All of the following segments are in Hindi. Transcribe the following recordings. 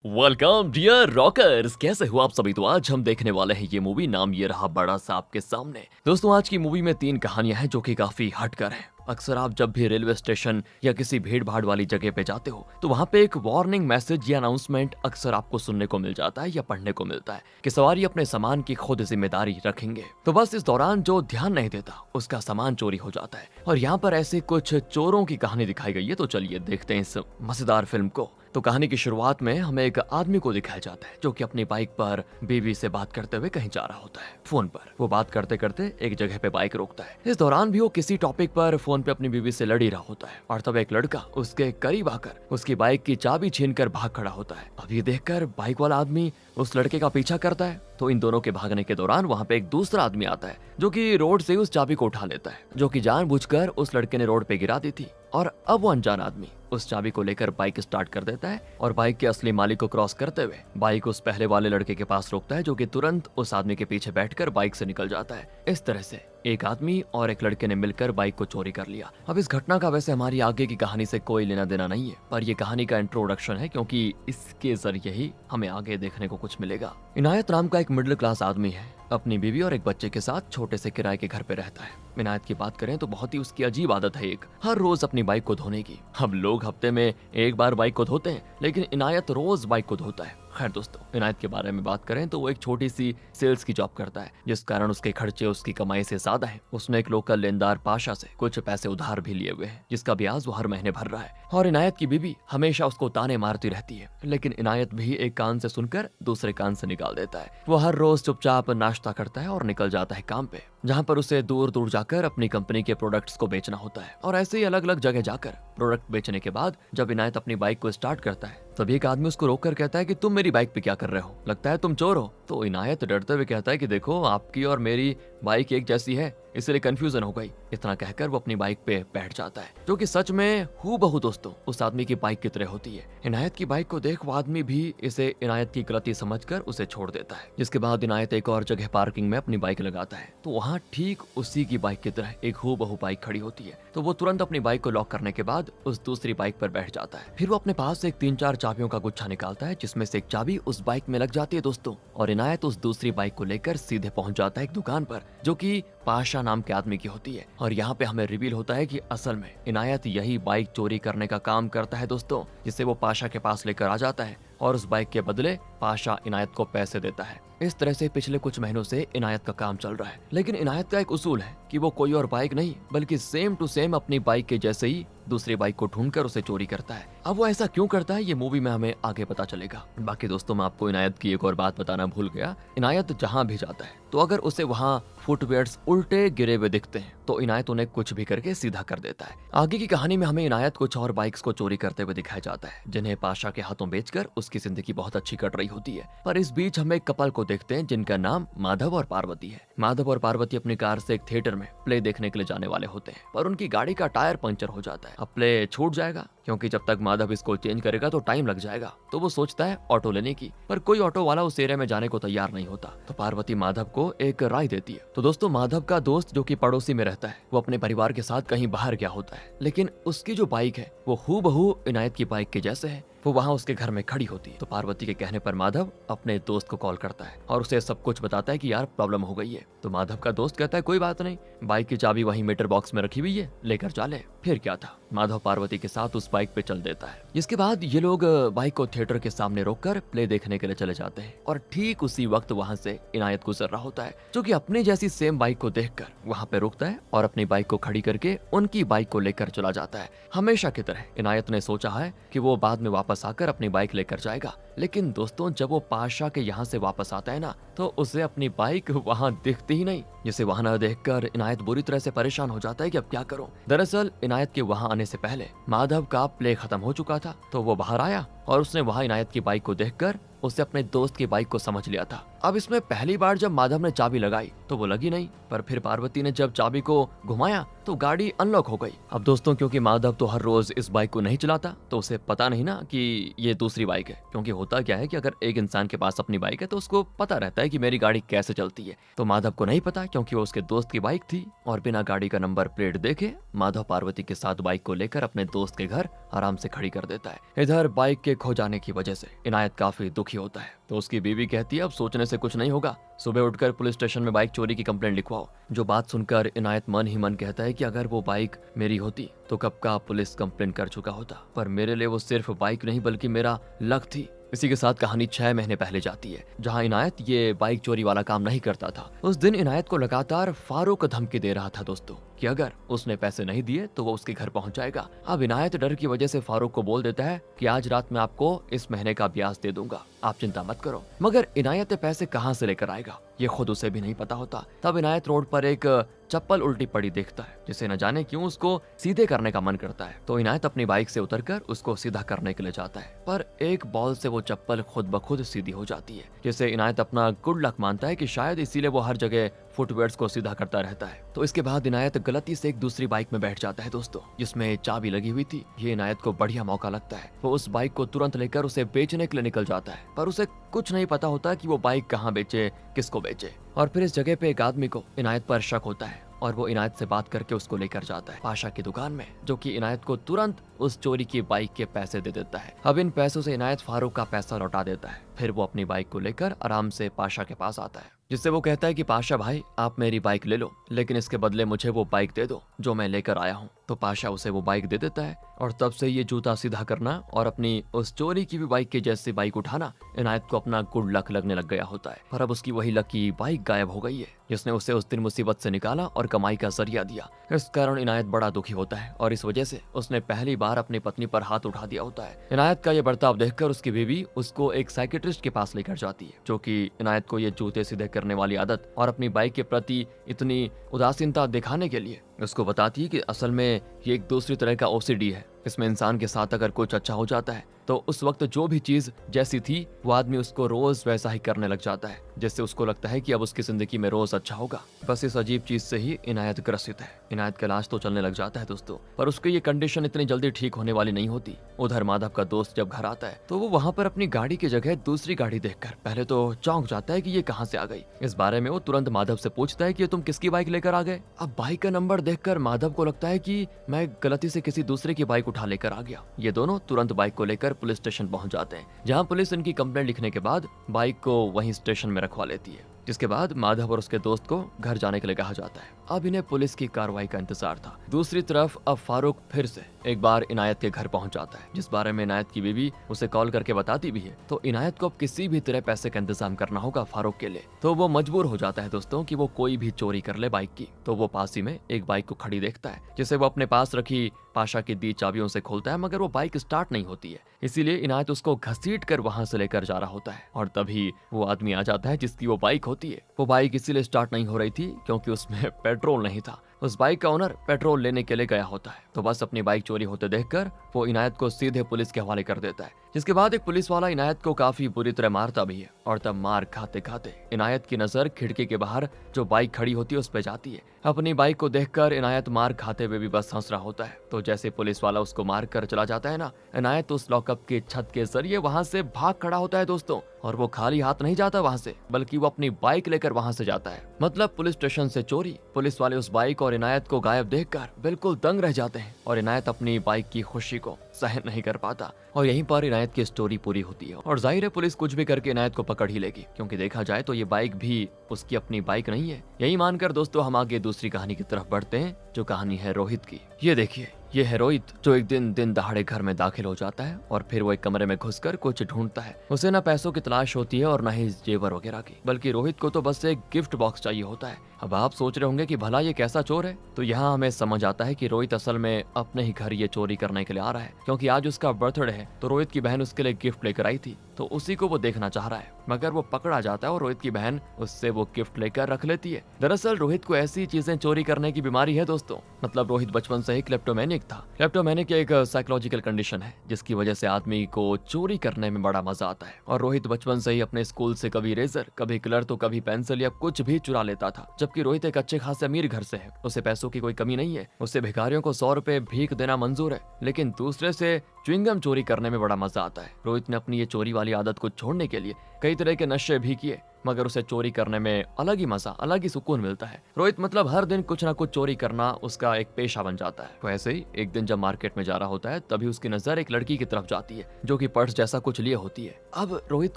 वेलकम डियर रॉकर्स, कैसे हो आप सभी। तो आज हम देखने वाले हैं ये मूवी, नाम ये रहा बड़ा सा आपके सामने। दोस्तों आज की मूवी में 3 कहानियां हैं जो कि काफी हटकर हैं। अक्सर आप जब भी रेलवे स्टेशन या किसी भीड़ भाड़ वाली जगह पे जाते हो तो वहाँ पे एक वार्निंग मैसेज या अनाउंसमेंट अक्सर आपको सुनने को मिल जाता है या पढ़ने को मिलता है कि सवारी अपने सामान की खुद जिम्मेदारी रखेंगे। तो बस इस दौरान जो ध्यान नहीं देता उसका सामान चोरी हो जाता है। और यहाँ पर ऐसे कुछ चोरों की कहानी दिखाई गई है। तो चलिए देखते हैं इस मजेदार फिल्म को। तो कहानी की शुरुआत में हमें एक आदमी को दिखाया जाता है जो कि अपनी बाइक पर बीवी से बात करते हुए कहीं जा रहा होता है। फोन पर वो बात करते करते एक जगह पे बाइक रोकता है। इस दौरान भी वो किसी टॉपिक पर फोन पे अपनी बीवी से लड़ ही रहा होता है और तब एक लड़का उसके करीब आकर उसकी बाइक की चाबी छीनकर भाग खड़ा होता है। अब ये देखकर बाइक वाला आदमी उस लड़के का पीछा करता है। तो इन दोनों के भागने के दौरान वहाँ पे एक दूसरा आदमी आता है जो कि रोड से उस चाबी को उठा लेता है, जो कि जानबूझकर उस लड़के ने रोड पे गिरा दी थी। और अब वो अनजान आदमी उस चाबी को लेकर बाइक स्टार्ट कर देता है और बाइक के असली मालिक को क्रॉस करते हुए बाइक उस पहले वाले लड़के के पास रोकता है, जो कि तुरंत उस आदमी के पीछे बैठकर बाइक से निकल जाता है। इस तरह से एक आदमी और एक लड़के ने मिलकर बाइक को चोरी कर लिया। अब इस घटना का वैसे हमारी आगे की कहानी से कोई लेना देना नहीं है, पर यह कहानी का इंट्रोडक्शन है क्योंकि इसके जरिए ही हमें आगे देखने को कुछ मिलेगा। इनायत नाम का एक मिडिल क्लास आदमी है, अपनी बीवी और एक बच्चे के साथ छोटे से किराए के घर पे रहता है। इनायत की बात करें तो बहुत ही उसकी अजीब आदत है एक, हर रोज अपनी बाइक को धोने की। हम लोग हफ्ते में एक बार बाइक को धोते हैं, लेकिन इनायत रोज बाइक को धोता है। खैर दोस्तों, इनायत के बारे में बात करें तो वो एक छोटी सी सेल्स की जॉब करता है, जिस कारण उसके खर्चे उसकी कमाई से ज्यादा है। उसने एक लोकल लेनदार पाशा से कुछ पैसे उधार भी लिए हुए हैं, जिसका ब्याज वो हर महीने भर रहा है। और इनायत की बीवी हमेशा उसको ताने मारती रहती है, लेकिन इनायत भी एक कान से सुनकर दूसरे कान से निकाल देता है। वो हर रोज चुपचाप नाश्ता करता है और निकल जाता है काम पे, जहाँ पर उसे दूर दूर जाकर अपनी कंपनी के प्रोडक्ट्स को बेचना होता है। और ऐसे ही अलग अलग जगह जाकर प्रोडक्ट बेचने के बाद जब इनायत अपनी बाइक को स्टार्ट करता है, तभी एक आदमी उसको रोककर कहता है कि तुम मेरी बाइक पे क्या कर रहे हो, लगता है तुम चोर हो। तो इनायत डरते हुए कहता है कि देखो, आपकी और मेरी बाइक एक जैसी है, इसलिए कंफ्यूजन हो गई। इतना कहकर वो अपनी बाइक पे बैठ जाता है, जो कि सच में हूबहू दोस्तों उस आदमी की बाइक की तरह होती है। इनायत की बाइक को देख वो आदमी भी इसे इनायत की गलती समझकर उसे छोड़ देता है। जिसके बाद इनायत एक और जगह पार्किंग में अपनी बाइक लगाता है, तो वहाँ ठीक उसी की बाइक की तरह एक हूबहू बाइक खड़ी होती है। तो वो तुरंत अपनी बाइक को लॉक करने के बाद उस दूसरी बाइक पर बैठ जाता है। फिर वो अपने पास से 3-4 चाबियों का गुच्छा निकालता है, जिसमें से एक चाबी उस बाइक में लग जाती है दोस्तों। और इनायत उस दूसरी बाइक को लेकर सीधे पहुंच जाता है एक दुकान पर, जो कि पाशा नाम के आदमी की होती है। और यहाँ पे हमें रिवील होता है कि असल में इनायत यही बाइक चोरी करने का काम करता है दोस्तों, जिसे वो पाशा के पास लेकर आ जाता है और उस बाइक के बदले पाशा इनायत को पैसे देता है। इस तरह से पिछले कुछ महीनों से इनायत का काम चल रहा है। लेकिन इनायत का एक उसूल है कि वो कोई और बाइक नहीं बल्कि सेम टू सेम अपनी बाइक के जैसे ही दूसरी बाइक को ढूंढकर उसे चोरी करता है। अब वो ऐसा क्यों करता है ये मूवी में हमें आगे पता चलेगा। बाकी दोस्तों, मैं आपको इनायत की एक और बात बताना भूल गया। इनायत जहाँ भी जाता है तो अगर उसे वहाँ फुटवेयर्स उल्टे गिरे हुए दिखते हैं तो इनायत उन्हें कुछ भी करके सीधा कर देता है। आगे की कहानी में हमें इनायत कुछ और बाइक्स को चोरी करते हुए दिखाया जाता है, जिन्हें पाशा के हाथों बेचकर उसकी जिंदगी बहुत अच्छी कट रही होती है। पर इस बीच हम एक कपल को देखते हैं जिनका नाम माधव और पार्वती है। माधव और पार्वती अपनी कार से एक थिएटर में प्ले देखने के लिए जाने वाले होते हैं, पर उनकी गाड़ी का टायर पंचर हो जाता है। अब प्ले छूट जाएगा क्योंकि जब तक माधव इसको चेंज करेगा तो टाइम लग जाएगा। तो वो सोचता है ऑटो लेने की, पर कोई ऑटो वाला उस एरिया में जाने को तैयार नहीं होता। तो पार्वती माधव को एक राय देती है। तो दोस्तों, माधव का दोस्त जो कि पड़ोसी में रहता है, वो अपने परिवार के साथ कहीं बाहर गया होता है, लेकिन उसकी जो बाइक है वो हूबहू इनायत की बाइक के जैसे है। वो वहाँ उसके घर में खड़ी होती है। तो पार्वती के कहने पर माधव अपने दोस्त को कॉल करता है और उसे सब कुछ बताता है कि यार प्रॉब्लम हो गई है। तो माधव का दोस्त कहता है कोई बात नहीं, बाइक की चाबी वहीं मीटर बॉक्स में रखी हुई है, लेकर जा ले। फिर क्या था, माधव पार्वती के साथ उस बाइक पे चल देता है। जिसके बाद ये लोग बाइक को थिएटर के सामने रोककर प्ले देखने के लिए चले जाते हैं। और ठीक उसी वक्त वहाँ से इनायत गुजर रहा होता है, जो कि अपनी जैसी सेम बाइक को देखकर वहाँ पे रुकता है और अपनी बाइक को खड़ी करके उनकी बाइक को लेकर चला जाता है। हमेशा की तरह इनायत ने सोचा है कि वो बाद में वापस आकर अपनी बाइक लेकर जाएगा, लेकिन दोस्तों जब वो पाशा के यहाँ से वापस आता है ना, तो उसे अपनी बाइक वहाँ दिखती ही नहीं। जिसे वहाँ न देखकर इनायत बुरी तरह से परेशान हो जाता है कि अब क्या करूं। दरअसल इनायत के वहाँ आने से पहले माधव का प्ले खत्म हो चुका था। तो वो बाहर आया और उसने वहाँ इनायत की बाइक को देखकर उसे अपने दोस्त की बाइक को समझ लिया था। अब इसमें पहली बार जब माधव ने चाबी लगाई तो वो लगी नहीं, पर फिर पार्वती ने जब चाबी को घुमाया तो गाड़ी अनलॉक हो गई। अब दोस्तों, क्योंकि माधव तो हर रोज इस बाइक को नहीं चलाता, तो उसे पता नहीं ना कि ये दूसरी बाइक है। क्योंकि होता क्या है कि अगर एक इंसान के पास अपनी बाइक है तो उसको पता रहता है कि मेरी गाड़ी कैसे चलती है। तो माधव को नहीं पता, क्योंकि वो उसके दोस्त की बाइक थी। और बिना गाड़ी का नंबर प्लेट देखे माधव पार्वती के साथ बाइक को लेकर अपने दोस्त के घर आराम से खड़ी कर देता है। इधर बाइक के के खो जाने की वजह से इनायत काफी दुखी होता है। तो उसकी बीवी कहती है अब सोचने से कुछ नहीं होगा, सुबह उठकर पुलिस स्टेशन में बाइक चोरी की कंप्लेंट लिखवाओ। जो बात सुनकर इनायत मन ही मन कहता है कि अगर वो बाइक मेरी होती तो कब का पुलिस कंप्लेंट कर चुका होता, पर मेरे लिए वो सिर्फ बाइक नहीं बल्कि मेरा लक थी। इसी के साथ कहानी 6 महीने पहले जाती है, जहां इनायत ये बाइक चोरी वाला काम नहीं करता था। उस दिन इनायत को लगातार फारूक धमकी दे रहा था दोस्तों कि अगर उसने पैसे नहीं दिए तो वो उसके घर पहुंच जाएगा। अब इनायत डर की वजह से फारूक को बोल देता है कि आज रात में आपको इस महीने का ब्याज दे दूंगा, आप चिंता मत करो। मगर इनायत पैसे कहां से लेकर आएगा ये खुद उसे भी नहीं पता होता। तब इनायत रोड पर एक चप्पल उल्टी पड़ी देखता है, जिसे न जाने क्यों उसको सीधे करने का मन करता है। तो इनायत अपनी बाइक से उतरकर उसको सीधा करने के लिए जाता है, पर एक बॉल से वो चप्पल खुद ब खुद सीधी हो जाती है, जिसे इनायत अपना गुड लक मानता है कि शायद इसीलिए वो हर जगह फुटवेयर्स को सीधा करता रहता है। तो इसके बाद इनायत गलती से एक दूसरी बाइक में बैठ जाता है दोस्तों, जिसमें चाबी लगी हुई थी। ये इनायत को बढ़िया मौका लगता है, वो उस बाइक को तुरंत लेकर उसे बेचने के लिए निकल जाता है, पर उसे कुछ नहीं पता होता कि वो बाइक कहाँ बेचे, किसको बेचे। और फिर इस जगह पे एक आदमी को इनायत पर शक होता है और वो इनायत से बात करके उसको लेकर जाता है पाशा की दुकान में, जो कि इनायत को तुरंत उस चोरी की बाइक के पैसे दे देता है। अब इन पैसों से इनायत फारूक का पैसा लौटा देता है। फिर वो अपनी बाइक को लेकर आराम से पाशा के पास आता है, जिससे वो कहता है कि पाशा भाई आप मेरी बाइक ले लो, लेकिन इसके बदले मुझे वो बाइक दे दो जो मैं लेकर आया हूँ। तो पाशा उसे वो बाइक दे देता है और तब से ये जूता सीधा करना और अपनी उस चोरी की भी बाइक के जैसी बाइक उठाना इनायत को अपना गुड लक लगने लग गया होता है। पर अब उसकी वही लकी बाइक गायब हो गई है, जिसने उसे उस दिन मुसीबत से निकाला और कमाई का जरिया दिया। इस कारण इनायत बड़ा दुखी होता है और इस वजह से उसने पहली बार अपनी पत्नी पर हाथ उठा दिया होता है। इनायत का ये बर्ताव देखकर उसकी बीवी उसको एक साइकियाट्रिस्ट के पास लेकर जाती है, जो कि इनायत को ये जूते सीधे करने वाली आदत और अपनी बाइक के प्रति इतनी उदासीनता दिखाने के लिए उसको बताती है कि असल में ये एक दूसरी तरह का ओसीडी है। इसमें इंसान के साथ अगर कुछ अच्छा हो जाता है तो उस वक्त जो भी चीज जैसी थी वो आदमी उसको रोज वैसा ही करने लग जाता है, जिससे उसको लगता है कि अब उसकी जिंदगी में रोज अच्छा होगा। बस इस अजीब चीज से ही इनायत ग्रसित है। इनायत का इलाज तो चलने लग जाता है दोस्तों, पर उसकी ये कंडीशन इतनी जल्दी ठीक होने वाली नहीं होती। उधर माधव का दोस्त जब घर आता है तो वो वहाँ पर अपनी गाड़ी की जगह दूसरी गाड़ी देखकर पहले तो चौंक जाता है कि ये कहाँ से आ गई। इस बारे में वो तुरंत माधव से पूछता है कि तुम किसकी बाइक लेकर आ गए। अब बाइक का नंबर देखकर माधव को लगता है कि मैं गलती से किसी दूसरे की बाइक उठा लेकर आ गया। ये दोनों तुरंत बाइक को लेकर पुलिस स्टेशन पहुंच जाते हैं, जहां पुलिस इनकी कंप्लेंट लिखने के बाद बाइक को वहीं स्टेशन में रखवा लेती है। जिसके बाद माधव और उसके दोस्त को घर जाने के लिए कहा जाता है। अब इन्हें पुलिस की कार्रवाई का इंतजार था। दूसरी तरफ अब फारूक फिर से एक बार इनायत के घर पहुंच जाता है, जिस बारे में इनायत की बीवी उसे कॉल करके बताती भी है। तो इनायत को अब किसी भी तरह पैसे का इंतजाम करना होगा फारूक के लिए। तो वो मजबूर हो जाता है दोस्तों कि वो कोई भी चोरी कर ले बाइक की। तो वो पास ही में एक बाइक को खड़ी देखता है, जिसे वो अपने पास रखी पाशा की दी चाबियों से खोलता है, मगर वो बाइक स्टार्ट नहीं होती है। इसीलिए इनायत उसको घसीट कर वहां से लेकर जा रहा होता है और तभी वो आदमी आ जाता है जिसकी वो बाइक होती है। वो बाइक इसीलिए स्टार्ट नहीं हो रही थी क्योंकि उसमें पेट्रोल नहीं था। उस बाइक का ओनर पेट्रोल लेने के लिए गया होता है। तो बस अपनी बाइक चोरी होते देखकर वो इनायत को सीधे पुलिस के हवाले कर देता है, जिसके बाद एक पुलिस वाला इनायत को काफी बुरी तरह मारता भी है। और तब मार खाते खाते इनायत की नजर खिड़की के बाहर जो बाइक खड़ी होती है उस पे जाती है। अपनी बाइक को देखकर इनायत मार खाते हुए भी बस हंस रहा होता है। तो जैसे पुलिस वाला उसको मार कर चला जाता है ना, इनायत उस लॉकअप की छत के जरिए वहां से भाग खड़ा होता है दोस्तों। और वो खाली हाथ नहीं जाता वहां से, बल्कि वो अपनी बाइक लेकर वहां से जाता है। मतलब पुलिस स्टेशन से चोरी। पुलिस वाले उस बाइक और इनायत को गायब देखकर बिल्कुल दंग रह जाते हैं और इनायत अपनी बाइक की खुशी को सहन नहीं कर पाता। और यहीं पर इनायत की स्टोरी पूरी होती है। और जाहिर है पुलिस कुछ भी करके इनायत को पकड़ ही लेगी, क्योंकि देखा जाए तो ये बाइक भी उसकी अपनी बाइक नहीं है। यही मानकर दोस्तों हम आगे दूसरी कहानी की तरफ बढ़ते हैं, जो कहानी है रोहित की। ये देखिए, ये है रोहित, जो एक दिन दहाड़े घर में दाखिल हो जाता है और फिर वो एक कमरे में घुसकर कुछ ढूंढता है। उसे ना पैसों की तलाश होती है और ना ही जेवर वगैरह की, बल्कि रोहित को तो बस एक गिफ्ट बॉक्स चाहिए होता है। अब आप सोच रहे होंगे कि भला ये कैसा चोर है, तो यहाँ हमें समझ आता है कि रोहित असल में अपने ही घर ये चोरी करने के लिए आ रहा है, क्योंकि आज उसका बर्थडे है। तो रोहित की बहन उसके लिए गिफ्ट लेकर आई थी, तो उसी को वो देखना चाह रहा है। मगर वो पकड़ा जाता है और रोहित की बहन उससे वो गिफ्ट लेकर रख लेती है। दरअसल रोहित को ऐसी चीजें चोरी करने की बीमारी है दोस्तों। मतलब रोहित बचपन से ही क्लेप्टोमैनिक था। क्लेप्टोमैनिक एक साइकोलॉजिकल कंडीशन है, जिसकी वजह से आदमी को चोरी करने में बड़ा मजा आता है। और रोहित बचपन से ही अपने स्कूल से कभी रेजर, कभी कलर, तो कभी पेंसिल या कुछ भी चुरा लेता था। जबकि रोहित एक अच्छे खासे अमीर घर से है, उसे पैसों की कोई कमी नहीं है। उसे भिखारियों को 100 रुपए भीख देना मंजूर है, लेकिन दूसरे से च्युइंगम चोरी करने में बड़ा मजा आता है। रोहित ने अपनी ये चोरी वाली आदत को छोड़ने के लिए कई तरह के नशे भी किए, मगर उसे चोरी करने में अलग ही मजा, अलग ही सुकून मिलता है। रोहित मतलब हर दिन कुछ ना कुछ चोरी करना उसका एक पेशा बन जाता है। तो ऐसे ही एक दिन जब मार्केट में जा रहा होता है तभी उसकी नजर एक लड़की की तरफ जाती है जो कि पर्स जैसा कुछ लिए होती है। अब रोहित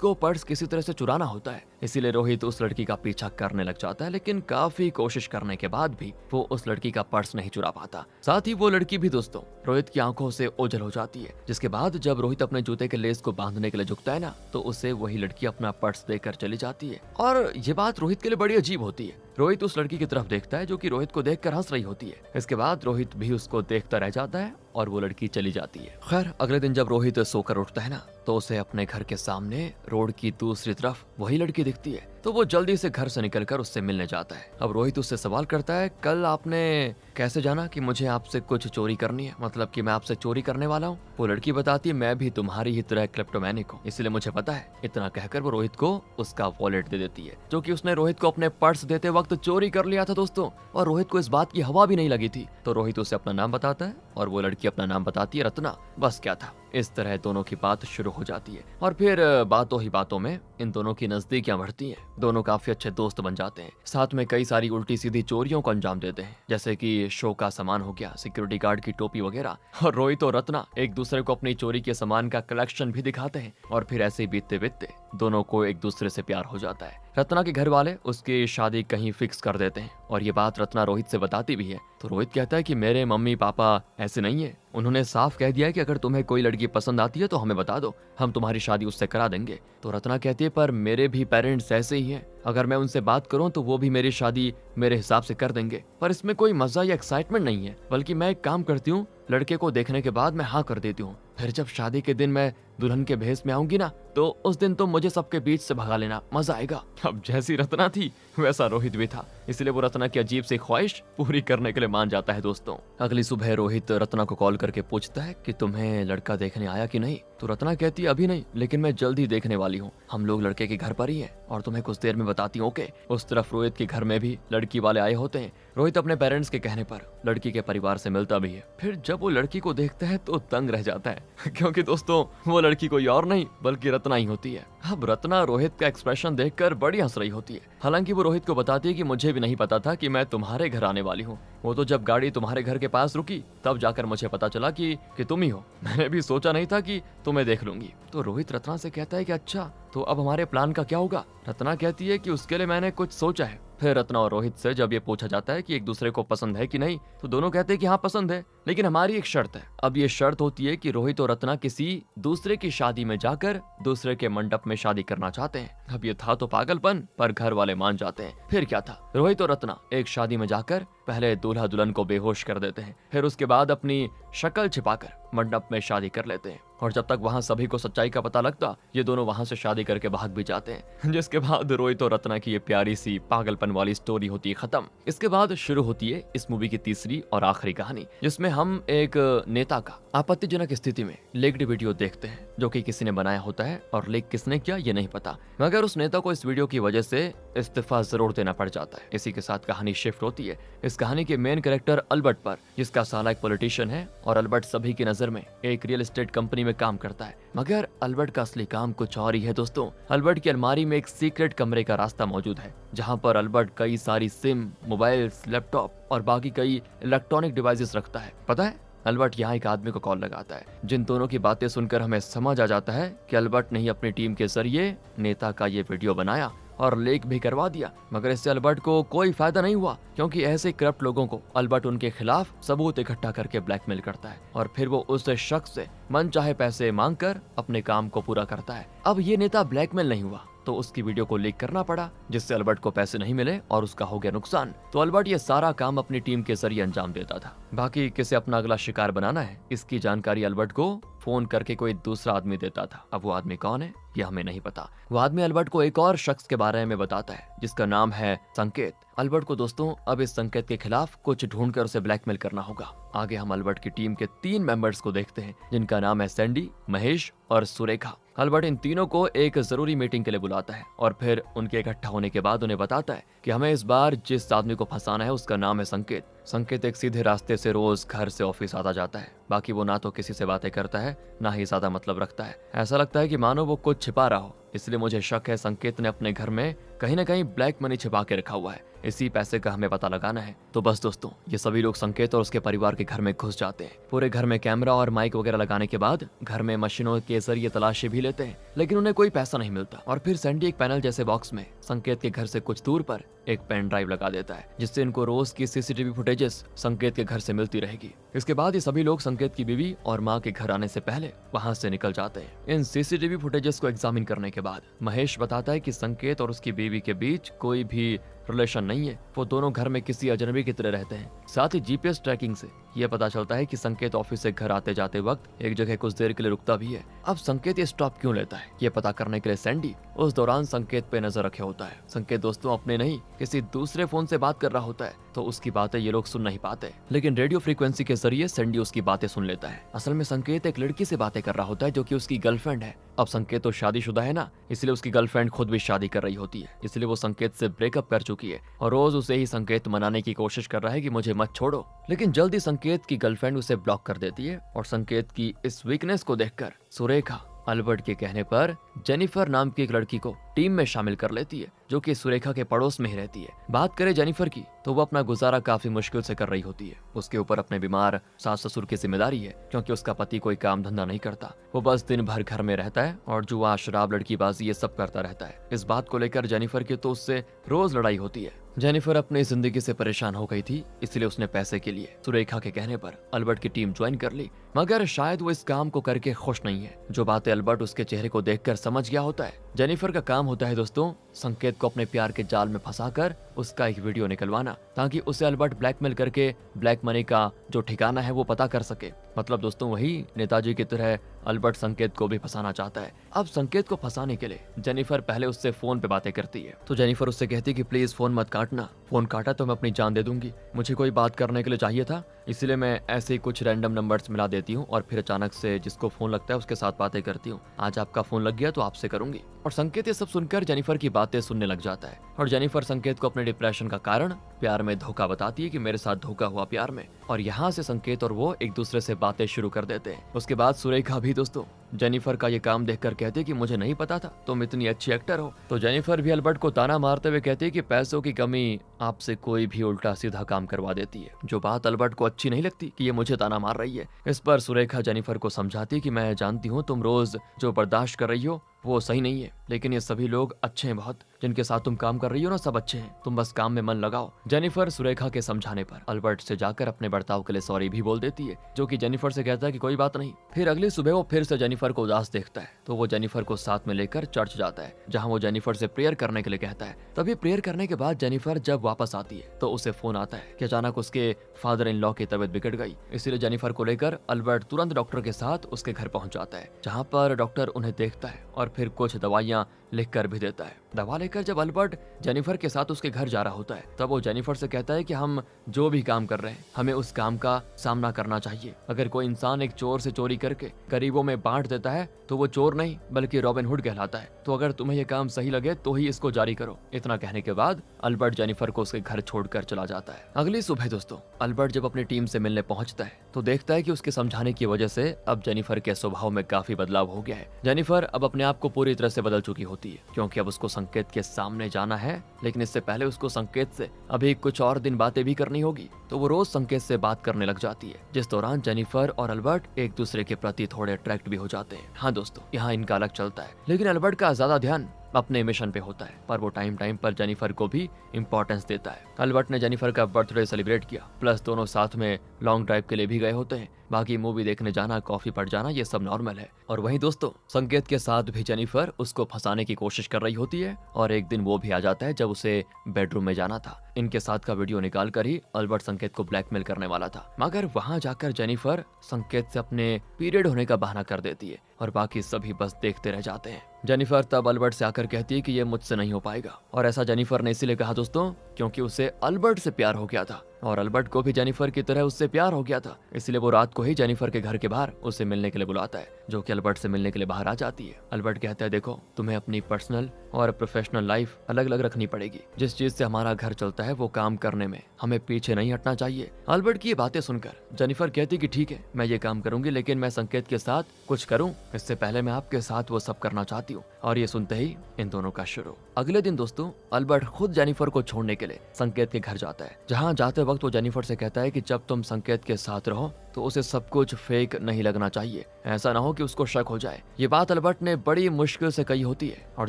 को पर्स किसी तरह से चुराना होता है, इसीलिए रोहित उस लड़की का पीछा करने लग जाता है, लेकिन काफी कोशिश करने के बाद भी वो उस लड़की का पर्स नहीं चुरा पाता। साथ ही वो लड़की भी दोस्तों रोहित की आंखों से ओझल हो जाती है, जिसके बाद जब रोहित अपने जूते के लेस को बांधने के लिए झुकता है ना, तो उसे वही लड़की अपना पर्स देकर चली जाती है। और ये बात रोहित के लिए बड़ी अजीब होती है। रोहित उस लड़की की तरफ देखता है जो कि रोहित को देखकर हंस रही होती है। इसके बाद रोहित भी उसको देखता रह जाता है और वो लड़की चली जाती है। खैर अगले दिन जब रोहित सोकर उठता है ना, तो उसे अपने घर के सामने रोड की दूसरी तरफ वही लड़की दिखती है। तो वो जल्दी से घर से निकलकर उससे मिलने जाता है। अब रोहित उससे सवाल करता है, कल आपने कैसे जाना कि मुझे आपसे कुछ चोरी करनी है, मतलब कि मैं आपसे चोरी करने वाला हूँ? वो लड़की बताती है, मैं भी तुम्हारी ही तरह क्लेप्टोमैनिक हूँ, इसलिए मुझे पता है। इतना कहकर वो रोहित को उसका वॉलेट दे देती है जो कि उसने रोहित को अपने पर्स देते वक्त चोरी कर लिया था दोस्तों। और रोहित को इस बात की हवा भी नहीं लगी थी। तो रोहित उसे अपना नाम बताता है और वो लड़की अपना नाम बताती है रत्ना। बस क्या था, इस तरह दोनों की बात शुरू हो जाती है और फिर बातों ही बातों में इन दोनों की नजदीकियां बढ़ती हैं। दोनों काफी अच्छे दोस्त बन जाते हैं, साथ में कई सारी उल्टी सीधी चोरियों को अंजाम देते हैं, जैसे कि शो का सामान हो गया, सिक्योरिटी गार्ड की टोपी वगैरह। और रोहित और रत्ना एक दूसरे को अपनी चोरी के सामान का कलेक्शन भी दिखाते हैं और फिर ऐसे ही बीतते बीतते दोनों को एक दूसरे से प्यार हो जाता है। रत्ना के घर वाले उसकी शादी कहीं फिक्स कर देते हैं और ये बात रत्ना रोहित से बताती भी है। तो रोहित कहता है कि मेरे मम्मी पापा ऐसे नहीं है, उन्होंने साफ कह दिया है कि अगर तुम्हें कोई लड़की पसंद आती है तो हमें बता दो, हम तुम्हारी शादी उससे करा देंगे। तो रत्ना कहती है, पर मेरे भी पेरेंट्स ऐसे ही हैं, अगर मैं उनसे बात करूं तो वो भी मेरी शादी मेरे हिसाब से कर देंगे। पर इसमें कोई मजा या एक्साइटमेंट नहीं है, बल्कि मैं एक काम करती हूँ, लड़के को देखने के बाद मैं हाँ कर देती हूँ, फिर जब शादी के दिन मैं दुल्हन के भेस में आऊंगी ना, तो उस दिन तो मुझे सबके बीच से भगा लेना, मजा आएगा। अब जैसी रत्ना थी वैसा रोहित भी था, इसलिए वो रत्ना की अजीब सी ख्वाहिश पूरी करने के लिए मान जाता है दोस्तों। अगली सुबह रोहित रत्ना को कॉल करके पूछता है कि तुम्हें लड़का देखने आया कि नहीं। तो रत्ना कहती है, अभी नहीं, लेकिन मैं जल्द ही देखने वाली हूँ, हम लोग लड़के के घर पर ही हैं और तुम्हें कुछ देर में बताती हूँ। ओके। उस तरफ रोहित के घर में भी लड़की वाले आए होते हैं। रोहित अपने पेरेंट्स के कहने पर लड़की के परिवार से मिलता भी है। फिर जब वो लड़की को देखता है तो तंग रह जाता है क्योंकि दोस्तों वो लड़की कोई और नहीं बल्कि रत्ना ही होती है। अब रत्ना रोहित का एक्सप्रेशन देखकर बड़ी हंस रही होती है। हालांकि वो रोहित को बताती है कि मुझे भी नहीं पता था कि मैं तुम्हारे घर आने वाली हूँ, वो तो जब गाड़ी तुम्हारे घर के पास रुकी तब जाकर मुझे पता चला कि तुम ही हो, मैंने भी सोचा नहीं था कि तुम्हें देख लूंगी। तो रोहित रत्ना से कहता है कि अच्छा, तो अब हमारे प्लान का क्या होगा? रत्ना कहती है कि उसके लिए मैंने कुछ सोचा है। फिर रत्ना और रोहित से जब ये पूछा जाता है कि एक दूसरे को पसंद है कि नहीं, तो दोनों कहते हैं कि हाँ पसंद है, लेकिन हमारी एक शर्त है। अब ये शर्त होती है कि रोहित और रत्ना किसी दूसरे की शादी में जाकर दूसरे के मंडप में शादी करना चाहते हैं। अब ये था तो पागलपन, पर घर वाले मान जाते हैं। फिर क्या था, रोहित और रत्ना एक शादी में जाकर पहले दूल्हा दुल्हन को बेहोश कर देते हैं, फिर उसके बाद अपनी शक्ल छिपाकर मंडप में शादी कर लेते हैं। और जब तक वहाँ सभी को सच्चाई का पता लगता, ये दोनों वहाँ से शादी करके भाग भी जाते हैं। जिसके बाद रोहित और रत्ना की ये प्यारी सी पागलपन वाली स्टोरी होती है खत्म। इसके बाद शुरू होती है इस मूवी की तीसरी और आखिरी कहानी, जिसमें हम एक नेता का आपत्तिजनक स्थिति में लीक्ड वीडियो देखते हैं जो कि किसी ने बनाया होता है, और लीक किसने किया ये नहीं पता, मगर उस नेता को इस वीडियो की वजह से इस्तीफा जरूर देना पड़ जाता है। इसी के साथ कहानी शिफ्ट होती है इस कहानी के मेन कैरेक्टर अल्बर्ट पर, जिसका साला एक पॉलिटिशियन है और अल्बर्ट सभी की नजर में एक रियल एस्टेट कंपनी में काम करता है। मगर अल्बर्ट का असली काम कुछ और ही है दोस्तों। अल्बर्ट की अलमारी में एक सीक्रेट कमरे का रास्ता मौजूद है, जहां पर अल्बर्ट कई सारी सिम, मोबाइल्स, लैपटॉप और बाकी कई इलेक्ट्रॉनिक डिवाइसेस रखता है। पता है, अल्बर्ट यहाँ एक आदमी को कॉल लगाता है, जिन दोनों की बातें सुनकर हमें समझ आ जाता है कि अल्बर्ट ने ही अपनी टीम के जरिए नेता का ये वीडियो बनाया और लीक भी करवा दिया। मगर इससे अल्बर्ट को कोई फायदा नहीं हुआ, क्योंकि ऐसे करप्ट लोगों को अल्बर्ट उनके खिलाफ सबूत इकट्ठा करके ब्लैकमेल करता है और फिर वो उस शख्स से मनचाहे पैसे मांगकर अपने काम को पूरा करता है। अब ये नेता ब्लैकमेल नहीं हुआ तो उसकी वीडियो को लीक करना पड़ा, जिससे अल्बर्ट को पैसे नहीं मिले और उसका हो गया नुकसान। तो अल्बर्ट ये सारा काम अपनी टीम के जरिए अंजाम देता था। बाकी किसे अपना अगला शिकार बनाना है, इसकी जानकारी अल्बर्ट को फोन करके कोई दूसरा आदमी देता था। अब वो आदमी कौन है ये हमें नहीं पता। वो आदमी अल्बर्ट को एक और शख्स के बारे में बताता है जिसका नाम है संकेत। अल्बर्ट को दोस्तों अब इस संकेत के खिलाफ कुछ ढूंढकर उसे ब्लैकमेल करना होगा। आगे हम अल्बर्ट की टीम के 3 मेंबर्स को देखते हैं, जिनका नाम है सैंडी, महेश और सुरेखा। अल्बर्ट इन तीनों को एक जरूरी मीटिंग के लिए बुलाता है और फिर उनके इकट्ठा होने के बाद उन्हें बताता है कि हमें इस बार जिस आदमी को फंसाना है उसका नाम है संकेत। संकेत एक सीधे रास्ते से रोज घर से ऑफिस आता जाता है। बाकी वो ना तो किसी से बातें करता है, ना ही ज्यादा मतलब रखता है। ऐसा लगता है कि मानो वो कुछ छिपा रहा हो। इसलिए मुझे शक है संकेत ने अपने घर में कहीं ना कहीं ब्लैक मनी छिपा के रखा हुआ है, इसी पैसे का हमें पता लगाना है। तो बस दोस्तों, ये सभी लोग संकेत और उसके परिवार के घर में घुस जाते हैं। पूरे घर में कैमरा और माइक वगैरह लगाने के बाद घर में मशीनों के जरिए तलाशी भी लेते हैं, लेकिन उन्हें कोई पैसा नहीं मिलता। और फिर सैंडी एक पैनल जैसे बॉक्स में संकेत के घर से कुछ दूर पर एक पेन ड्राइव लगा देता है, जिससे इनको रोज की सीसीटीवी फुटेजेस संकेत के घर से मिलती रहेगी। इसके बाद ये सभी लोग संकेत की बीवी और माँ के घर आने से पहले वहाँ से निकल जाते हैं। इन सीसीटीवी फुटेजेस को एग्जामिन करने के बाद महेश बताता है कि संकेत और उसकी बीवी के बीच कोई भी रिलेशन नहीं है, वो दोनों घर में किसी अजनबी की तरह रहते हैं। साथ ही जीपीएस ट्रैकिंग से ये पता चलता है कि संकेत ऑफिस से घर आते जाते वक्त एक जगह कुछ देर के लिए रुकता भी है। अब संकेत ये स्टॉप क्यों लेता है, ये पता करने के लिए सैंडी उस दौरान संकेत पे नजर रखे होता है। संकेत दोस्तों अपने नहीं किसी दूसरे फोन से बात कर रहा होता है, तो उसकी बातें ये लोग सुन नहीं पाते, लेकिन रेडियो फ्रीक्वेंसी के जरिए सैंडी उसकी बातें सुन लेता है। असल में संकेत एक लड़की से बातें कर रहा होता है जो कि उसकी गर्लफ्रेंड है। अब संकेत तो शादीशुदा है ना, इसलिए उसकी गर्लफ्रेंड खुद भी शादी कर रही होती है, इसलिए वो संकेत से ब्रेकअप कर चुकी है और रोज उसे ही संकेत मनाने की कोशिश कर रहा है कि मुझे मत छोड़ो। लेकिन जल्दी संकेत की गर्लफ्रेंड उसे ब्लॉक कर देती है और संकेत की इस वीकनेस को देखकर सुरेखा अल्बर्ट के कहने पर जेनिफर नाम की एक लड़की को टीम में शामिल कर लेती है, जो कि सुरेखा के पड़ोस में ही रहती है। बात करें जेनिफर की, तो वो अपना गुजारा काफी मुश्किल से कर रही होती है। उसके ऊपर अपने बीमार सास ससुर की जिम्मेदारी है, क्योंकि उसका पति कोई काम धंधा नहीं करता। वो बस दिन भर घर में रहता है और जुआ शराब लड़कीबाजी ये सब करता रहता है। इस बात को लेकर जेनिफर की तो उससे रोज लड़ाई होती है। जेनिफर अपनी जिंदगी से परेशान हो गई थी, इसलिए उसने पैसे के लिए सुरेखा के कहने पर अल्बर्ट की टीम ज्वाइन कर ली, मगर शायद वो इस काम को करके खुश नहीं है। जो बातें अल्बर्ट उसके चेहरे को देखकर समझ गया होता है। जेनिफर का काम होता है दोस्तों संकेत को अपने प्यार के जाल में फंसाकर उसका एक वीडियो निकलवाना, ताकि उसे अल्बर्ट ब्लैकमेल करके ब्लैक मनी का जो ठिकाना है वो पता कर सके। मतलब दोस्तों वही नेताजी की तरह अल्बर्ट संकेत को भी फंसाना चाहता है। अब संकेत को फंसाने के लिए जेनिफर पहले उससे फोन पे बातें करती है, तो जेनिफर उससे कहती है कि प्लीज फोन मत काटना, फोन काटा तो मैं अपनी जान दे दूंगी। मुझे कोई बात करने के लिए चाहिए था, इसलिए मैं ऐसे ही कुछ रैंडम नंबर्स मिला देती हूँ और फिर अचानक से जिसको फोन लगता है उसके साथ बातें करती हूँ। आज आपका फोन लग गया तो आपसे करूंगी। और संकेत ये सब सुनकर जेनिफर की बातें सुनने लग जाता है और जेनिफर संकेत को अपने डिप्रेशन का कारण प्यार में धोखा बताती है कि मेरे साथ धोखा हुआ प्यार में। और यहाँ से संकेत और वो एक दूसरे से बातें शुरू कर देते हैं। उसके बाद सुरेखा भी दोस्तों जेनिफर का ये काम देखकर कहती है कि मुझे नहीं पता था तुम इतनी अच्छी एक्टर हो। तो जेनिफर भी अल्बर्ट को ताना मारते हुए कहती है कि पैसों की कमी आपसे कोई भी उल्टा सीधा काम करवा देती है, जो बात अल्बर्ट को अच्छी नहीं लगती कि ये मुझे ताना मार रही है। इस पर सुरेखा जेनिफर को समझाती है कि मैं जानती हूँ तुम रोज जो बर्दाश्त कर रही हो वो सही नहीं है, लेकिन ये सभी लोग अच्छे हैं बहुत, जिनके साथ तुम काम कर रही हो ना सब अच्छे हैं, तुम बस काम में मन लगाओ। जेनिफर सुरेखा के समझाने पर अल्बर्ट से जाकर अपने बर्ताव के लिए सॉरी भी बोल देती है, जो कि जेनिफर से कहता है कि कोई बात नहीं। फिर अगली सुबह वो फिर से जेनिफर को उदास देखता है, तो वो जेनिफर को साथ में लेकर चर्च जाता है, जहाँ वो जेनिफर से प्रेयर करने के लिए कहता है। तभी प्रेयर करने के बाद जेनिफर जब वापस आती है तो उसे फोन आता है कि अचानक उसके फादर इन लॉ की तबीयत बिगड़ गई। इसीलिए जेनिफर को लेकर अल्बर्ट तुरंत डॉक्टर के साथ उसके घर पहुंच जाता है, जहाँ पर डॉक्टर उन्हें देखता है और फिर कुछ दवाइयाँ लिख कर भी देता है। दवा लेकर जब अल्बर्ट जेनिफर के साथ उसके घर जा रहा होता है, तब वो जेनिफर से कहता है कि हम जो भी काम कर रहे हैं हमें उस काम का सामना करना चाहिए। अगर कोई इंसान एक चोर से चोरी करके गरीबों में बांट देता है तो वो चोर नहीं बल्कि रॉबिन हुड कहलाता है। तो अगर तुम्हें ये काम सही लगे तो ही इसको जारी करो। इतना कहने के बाद अल्बर्ट जेनिफर को उसके घर छोड़कर चला जाता है। अगली सुबह दोस्तों अल्बर्ट जब अपनी टीम से मिलने पहुंचता है तो देखता है कि उसके समझाने की वजह से अब जेनिफर के स्वभाव में काफी बदलाव हो गया है। जेनिफर अब अपने आप को पूरी तरह से बदल चुकी होती है, क्योंकि अब उसको संकेत के सामने जाना है, लेकिन इससे पहले उसको संकेत से अभी कुछ और दिन बातें भी करनी होगी। तो वो रोज संकेत से बात करने लग जाती है, जिस दौरान जेनिफर और अल्बर्ट एक दूसरे के प्रति थोड़े अट्रैक्ट भी हो जाते हैं। हाँ दोस्तों, यहाँ इनका अलग चलता है, लेकिन अल्बर्ट का ज्यादा ध्यान अपने मिशन पे होता है, पर वो टाइम पर जेनिफर को भी इम्पोर्टेंस देता है। अल्बर्ट ने जेनिफर का बर्थडे सेलिब्रेट किया, प्लस दोनों साथ में लॉन्ग ड्राइव के लिए भी गए होते हैं। बाकी मूवी देखने जाना, कॉफी पर जाना, ये सब नॉर्मल है। और वहीं दोस्तों संकेत के साथ भी जेनिफर उसको फंसाने की कोशिश कर रही होती है और एक दिन वो भी आ जाता है जब उसे बेडरूम में जाना था। इनके साथ का वीडियो निकाल कर ही अल्बर्ट संकेत को ब्लैकमेल करने वाला था, मगर वहां जाकर जेनिफर संकेत से अपने पीरियड होने का बहाना कर देती है और बाकी सभी बस देखते रह जाते हैं। जेनिफर तब अल्बर्ट से आकर कहती है कि ये मुझसे नहीं हो पाएगा, और ऐसा जेनिफर ने इसीलिए कहा दोस्तों क्योंकि उसे अल्बर्ट से प्यार हो गया था। और अल्बर्ट को भी जेनिफर की तरह उससे प्यार हो गया था, इसलिए वो रात को ही जेनिफर के घर के बाहर उसे मिलने के लिए बुलाता है, जो कि अल्बर्ट से मिलने के लिए बाहर आ जाती है। अल्बर्ट कहता है, देखो तुम्हें अपनी पर्सनल और प्रोफेशनल लाइफ अलग अलग रखनी पड़ेगी। जिस चीज से हमारा घर चलता है वो काम करने में हमें पीछे नहीं हटना चाहिए। अल्बर्ट की ये बातें सुनकर जेनिफर कहती कि ठीक है, मैं ये काम करूंगी, लेकिन मैं संकेत के साथ कुछ करूं इससे पहले मैं आपके साथ वो सब करना चाहती हूँ। और ये सुनते ही इन दोनों का शुरू। अगले दिन दोस्तों अल्बर्ट खुद जेनिफर को छोड़ने के लिए संकेत के घर जाता है, जहाँ जाते वक्त वो जेनिफर से कहता है कि जब तुम संकेत के साथ रहो तो उसे सब कुछ फेक नहीं लगना चाहिए, ऐसा ना हो कि उसको शक हो जाए। ये बात अल्बर्ट ने बड़ी मुश्किल से कही होती है और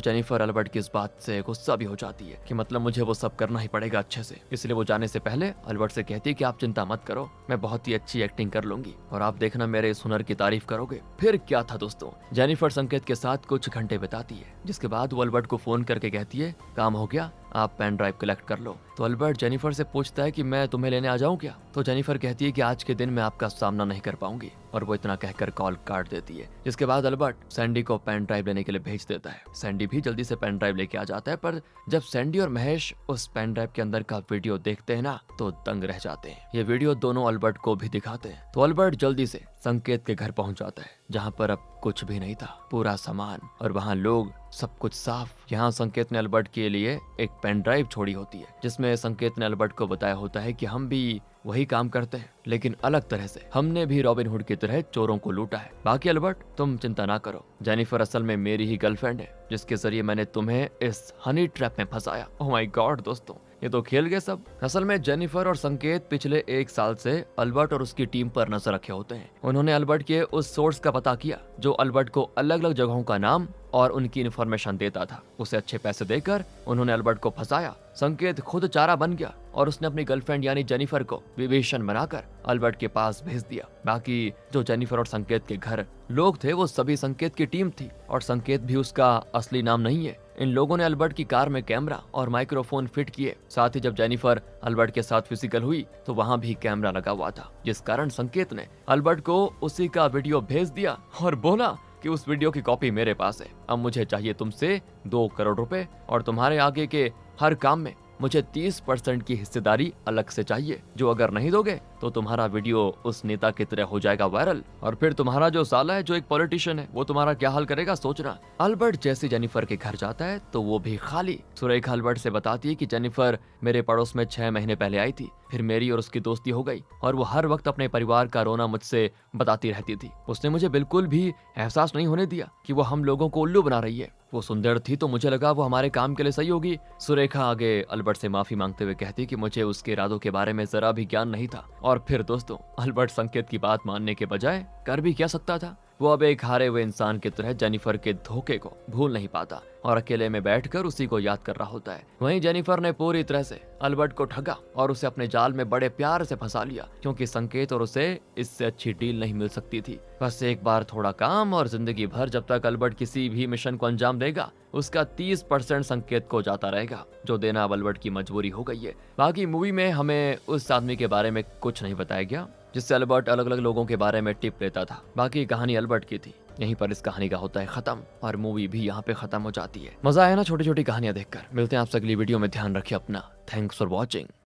जेनिफर अल्बर्ट की इस बात से गुस्सा भी हो जाती है कि मतलब मुझे वो सब करना ही पड़ेगा अच्छे से। इसलिए वो जाने से पहले अल्बर्ट से कहती है कि आप चिंता मत करो, मैं बहुत ही अच्छी एक्टिंग कर लूंगी और आप देखना मेरे इस हुनर की तारीफ करोगे। फिर क्या था दोस्तों, जेनिफर संकेत के साथ कुछ घंटे बिताती है, जिसके बाद वो अल्बर्ट को फोन करके कहती है काम हो गया, आप पेन ड्राइव कलेक्ट कर लो। तो अल्बर्ट जेनिफर से पूछता है कि मैं तुम्हें लेने आ जाऊं क्या? तो जेनिफर कहती है कि आज के दिन मैं आपका सामना नहीं कर पाऊंगी और वो इतना कहकर कॉल काट देती है। जिसके बाद अल्बर्ट सैंडी को पेन ड्राइव लेने के लिए भेज देता है। सैंडी भी जल्दी से पेन ड्राइव लेके आ जाता है, पर जब सैंडी और महेश उस पेन ड्राइव के अंदर का वीडियो देखते हैं ना तो दंग रह जाते हैं। ये वीडियो दोनों अल्बर्ट को भी दिखाते हैं। तो अल्बर्ट जल्दी से संकेत के घर पहुंच जाता है, जहाँ पर अब कुछ भी नहीं था, पूरा सामान और वहाँ लोग, सब कुछ साफ। यहाँ संकेत ने अल्बर्ट के लिए एक पेन ड्राइव छोड़ी होती है, जिसमें संकेत ने अल्बर्ट को बताया होता है कि हम भी वही काम करते हैं, लेकिन अलग तरह से। हमने भी रॉबिन हुड की तरह चोरों को लूटा है। बाकी अल्बर्ट तुम चिंता ना करो, जेनिफर असल में मेरी ही गर्लफ्रेंड है, जिसके जरिए मैंने तुम्हें इस हनी ट्रैप में फंसाया। ओह माय गॉड दोस्तों, ये तो खेल गए सब। असल में जेनिफर और संकेत पिछले 1 साल से अल्बर्ट और उसकी टीम पर नजर रखे होते हैं। उन्होंने अल्बर्ट के उस सोर्स का पता किया जो अल्बर्ट को अलग अलग जगहों का नाम और उनकी इन्फॉर्मेशन देता था। उसे अच्छे पैसे देकर उन्होंने अल्बर्ट को फंसाया। संकेत खुद चारा बन गया और उसने अपनी गर्लफ्रेंड यानी जेनिफर को विभीषण बनाकर अल्बर्ट के पास भेज दिया। बाकी जो जेनिफर और संकेत के घर लोग थे वो सभी संकेत की टीम थी और संकेत भी उसका असली नाम नहीं है। इन लोगों ने अल्बर्ट की कार में कैमरा और माइक्रोफोन फिट किए। साथ ही जब जेनिफर अल्बर्ट के साथ फिजिकल हुई तो वहाँ भी कैमरा लगा हुआ था, जिस कारण संकेत ने अल्बर्ट को उसी का वीडियो भेज दिया और बोला कि उस वीडियो की कॉपी मेरे पास है। अब मुझे चाहिए तुमसे 2 करोड़ रुपए और तुम्हारे आगे के हर काम में मुझे 30% की हिस्सेदारी अलग से चाहिए, जो अगर नहीं दोगे तो तुम्हारा वीडियो उस नेता की तरह हो जाएगा वायरल और फिर तुम्हारा जो साला है, जो एक पॉलिटिशियन है, वो तुम्हारा क्या हाल करेगा सोचना। अल्बर्ट जैसे जेनिफर के घर जाता है तो वो भी खाली। सुरेखा अल्बर्ट से बताती है कि जेनिफर मेरे पड़ोस में 6 महीने पहले आई थी, फिर मेरी और उसकी दोस्ती हो गई और वो हर वक्त अपने परिवार का रोना मुझसे बताती रहती थी। उसने मुझे बिल्कुल भी एहसास नहीं होने दिया कि वो हम लोगों को उल्लू बना रही है। वो सुंदर थी तो मुझे लगा वो हमारे काम के लिए सही होगी। सुरेखा आगे अल्बर्ट से माफी मांगते हुए कहती कि मुझे उसके इरादों के बारे में जरा भी ज्ञान नहीं था। और फिर दोस्तों अल्बर्ट संकेत की बात मानने के बजाय कर भी क्या सकता था। वो अब एक हारे हुए इंसान की तरह जेनिफर के धोखे को भूल नहीं पाता और अकेले में बैठकर उसी को याद कर रहा होता है। वहीं जेनिफर ने पूरी तरह से अल्बर्ट को ठगा और उसे अपने जाल में बड़े प्यार से फंसा लिया, क्योंकि संकेत और उसे इससे अच्छी डील नहीं मिल सकती थी। बस एक बार थोड़ा काम और जिंदगी भर जब तक अल्बर्ट किसी भी मिशन को अंजाम देगा उसका 30% संकेत को जाता रहेगा, जो देना अब अल्बर्ट की मजबूरी हो गई है। बाकी मूवी में हमें उस आदमी के बारे में कुछ नहीं बताया गया जिससे अल्बर्ट अलग अलग लोगों के बारे में टिप लेता था। बाकी कहानी अल्बर्ट की थी। यहीं पर इस कहानी का होता है खत्म और मूवी भी यहाँ पे खत्म हो जाती है। मजा आया ना छोटी छोटी कहानियां देखकर। मिलते हैं आपसे अगली वीडियो में। ध्यान रखिए अपना। Thanks for watching.